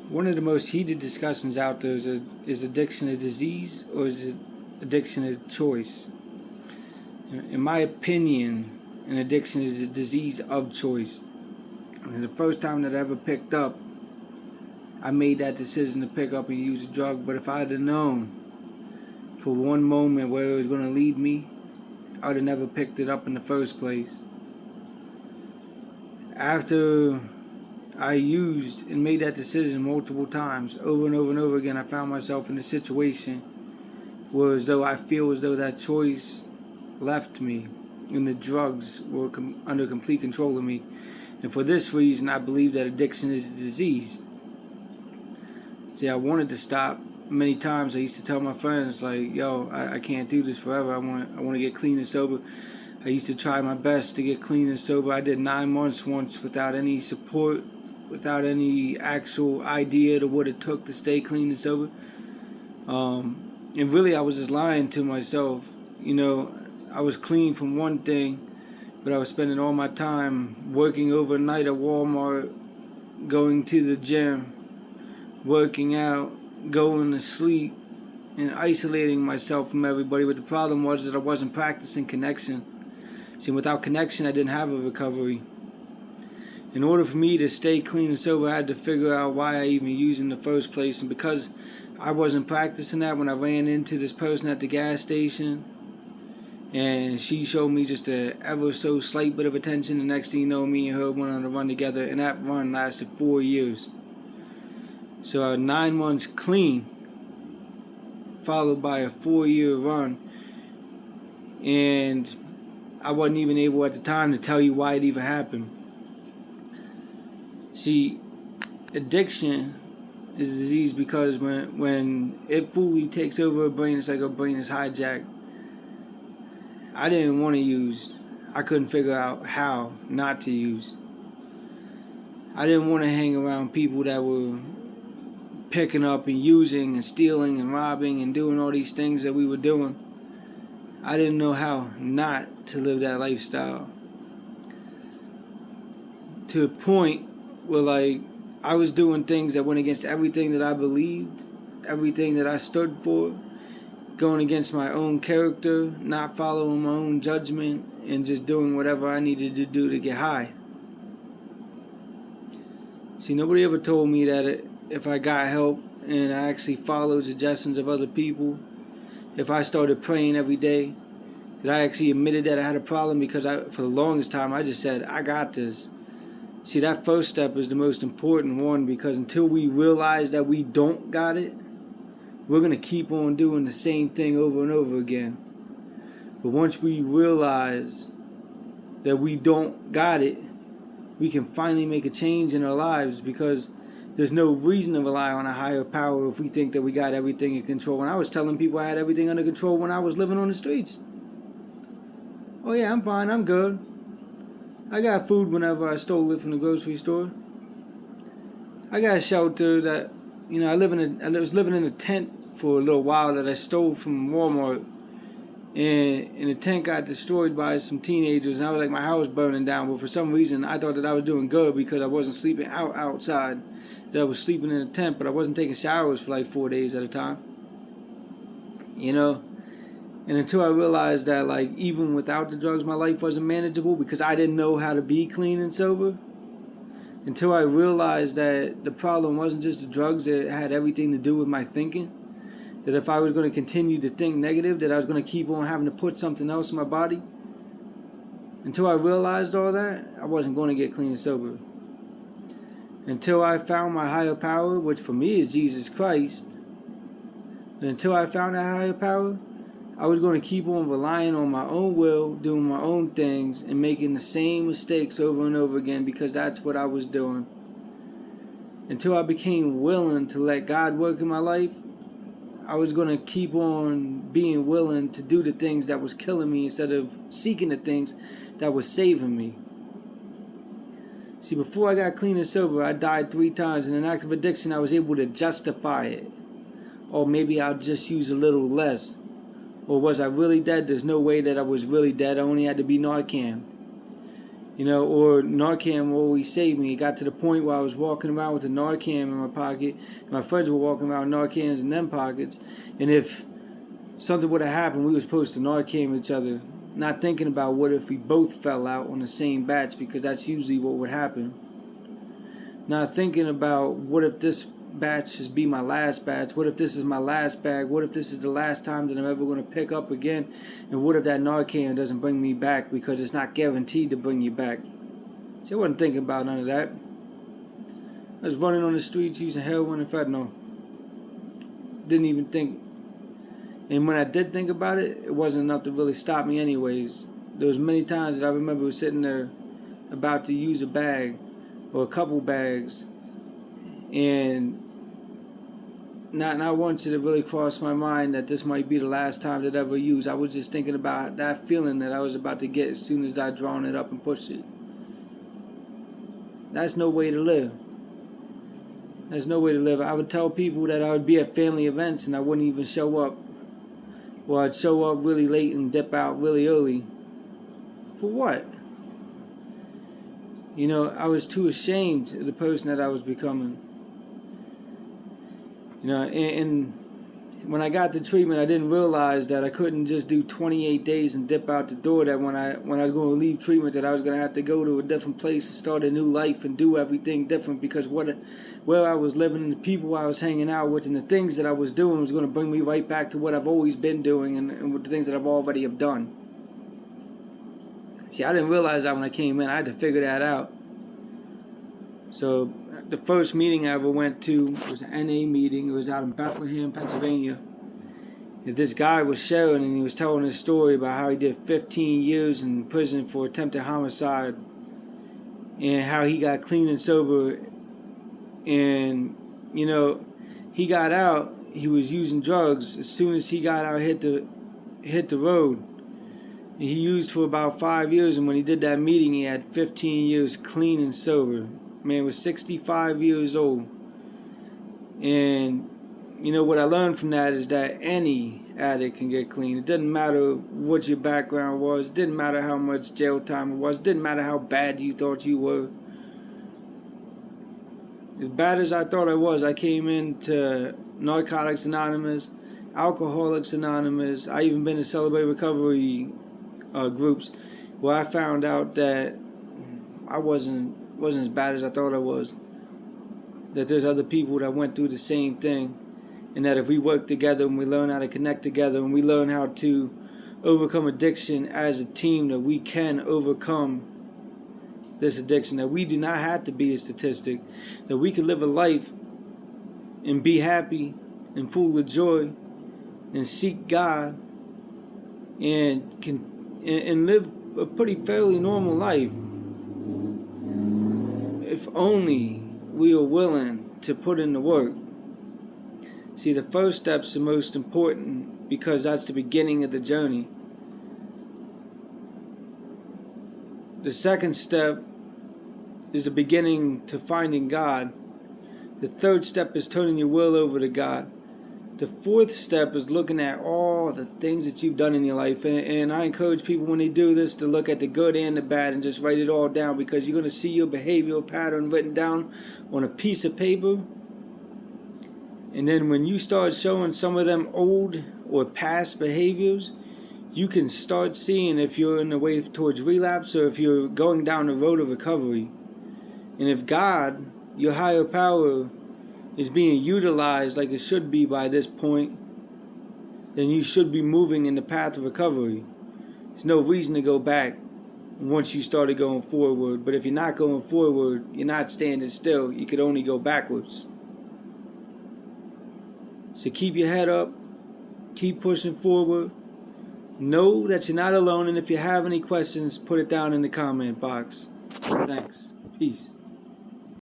One of the most heated discussions out there is addiction a disease or is it addiction a choice? In my opinion, an addiction is a disease of choice. And the first time that I ever picked up, I made that decision to pick up and use a drug. But if I had known for one moment where it was going to lead me, I would have never picked it up in the first place. After I used and made that decision multiple times, over and over and over again, I found myself in a situation where I feel as though that choice left me and the drugs were under complete control of me. And for this reason, I believe that addiction is a disease. See, I wanted to stop. Many times I used to tell my friends, like, yo, I can't do this forever. I want to get clean and sober. I used to try my best to get clean and sober. I did 9 months once without any support, without any actual idea to what it took to stay clean and sober. And really, I was just lying to myself. I was clean from one thing, but I was spending all my time working overnight at Walmart, going to the gym, working out, going to sleep, and isolating myself from everybody. But the problem was that I wasn't practicing connection. See, without connection, I didn't have a recovery. In order for me to stay clean and sober, I had to figure out why I even used in the first place. And because I wasn't practicing that, when I ran into this person at the gas station, and she showed me just a ever so slight bit of attention, the next thing you know, me and her went on a run together, and that run lasted 4 years. So 9 months clean, followed by a 4-year run, and I wasn't even able at the time to tell you why it even happened. See, addiction is a disease because when it fully takes over a brain, it's like a brain is hijacked. I didn't want to use. I couldn't figure out how not to use. I didn't want to hang around people that were picking up and using and stealing and robbing and doing all these things that we were doing. I didn't know how not to live that lifestyle. To a point where I was doing things that went against everything that I believed, everything that I stood for, going against my own character, not following my own judgment, and just doing whatever I needed to do to get high. See, nobody ever told me that if I got help and I actually followed suggestions of other people, if I started praying every day, that I actually admitted that I had a problem, because for the longest time I just said, I got this. See, that first step is the most important one, because until we realize that we don't got it, we're going to keep on doing the same thing over and over again. But once we realize that we don't got it, we can finally make a change in our lives, because there's no reason to rely on a higher power if we think that we got everything in control. And I was telling people I had everything under control when I was living on the streets. Oh yeah, I'm fine, I'm good. I got food whenever I stole it from the grocery store. I got shelter that, I was living in a tent for a little while that I stole from Walmart. And the tent got destroyed by some teenagers, and I was like, my house burning down. But for some reason, I thought that I was doing good because I wasn't sleeping outside. That I was sleeping in a tent, but I wasn't taking showers for 4 days at a time. And until I realized that, even without the drugs, my life wasn't manageable because I didn't know how to be clean and sober. Until I realized that the problem wasn't just the drugs, that it had everything to do with my thinking. That if I was going to continue to think negative, that I was going to keep on having to put something else in my body. Until I realized all that, I wasn't going to get clean and sober. Until I found my higher power, which for me is Jesus Christ. And until I found that higher power, I was going to keep on relying on my own will, doing my own things, and making the same mistakes over and over again, because that's what I was doing. Until I became willing to let God work in my life, I was going to keep on being willing to do the things that was killing me instead of seeking the things that was saving me. See, before I got clean and sober, I died 3 times. In an act of addiction, I was able to justify it. Or maybe I'll just use a little less. Or was I really dead? There's no way that I was really dead. I only had to be Narcan. Or Narcan will always save me. It got to the point where I was walking around with a Narcan in my pocket, and my friends were walking around with Narcans in them pockets, and if something would have happened, we were supposed to Narcan each other, not thinking about what if we both fell out on the same batch, because that's usually what would happen. Not thinking about what if this batch should be my last batch, what if this is my last bag, what if this is the last time that I'm ever going to pick up again, and what if that Narcan doesn't bring me back, because it's not guaranteed to bring you back. See, I wasn't thinking about none of that. I was running on the streets using heroin and fentanyl. Didn't even think. And when I did think about it, it wasn't enough to really stop me anyways. There was many times that I remember sitting there about to use a bag or a couple bags, and not once did it really cross my mind that this might be the last time that I ever used. I was just thinking about that feeling that I was about to get as soon as I drawn it up and pushed it. That's no way to live. There's no way to live. I would tell people that I would be at family events and I wouldn't even show up. Or I'd show up really late and dip out really early. For what? I was too ashamed of the person that I was becoming. And when I got the treatment, I didn't realize that I couldn't just do 28 days and dip out the door, that when I was going to leave treatment, that I was going to have to go to a different place and start a new life and do everything different, because where I was living and the people I was hanging out with and the things that I was doing was going to bring me right back to what I've always been doing and with the things that I've already have done. See, I didn't realize that when I came in. I had to figure that out. So the first meeting I ever went to was an NA meeting. It was out in Bethlehem, Pennsylvania. And this guy was sharing, and he was telling his story about how he did 15 years in prison for attempted homicide, and how he got clean and sober. And he got out. He was using drugs. As soon as he got out, hit the road. And he used for about 5 years, and when he did that meeting, he had 15 years clean and sober. Man was 65 years old. And what I learned from that is that any addict can get clean. It doesn't matter what your background was. It didn't matter how much jail time it was. It didn't matter how bad you thought you were. As bad as I thought I was, I came into Narcotics Anonymous, Alcoholics Anonymous. I even been to Celebrate Recovery groups, where I found out that I wasn't as bad as I thought I was. That there's other people that went through the same thing, and that if we work together and we learn how to connect together and we learn how to overcome addiction as a team, that we can overcome this addiction, that we do not have to be a statistic, that we can live a life and be happy and full of joy and seek God and live a pretty fairly normal life, if only we are willing to put in the work. See, the first step's the most important, because that's the beginning of the journey. The second step is the beginning to finding God. The third step is turning your will over to God. The fourth step is looking at all the things that you've done in your life. And I encourage people, when they do this, to look at the good and the bad and just write it all down, because you're going to see your behavioral pattern written down on a piece of paper. And then when you start showing some of them old or past behaviors, you can start seeing if you're in the way towards relapse or if you're going down the road of recovery. And if God, your higher power, is being utilized like it should be by this point, then you should be moving in the path of recovery. There's no reason to go back once you started going forward. But if you're not going forward, you're not standing still. You could only go backwards. So keep your head up. Keep pushing forward. Know that you're not alone. And if you have any questions, put it down in the comment box. Thanks. Peace.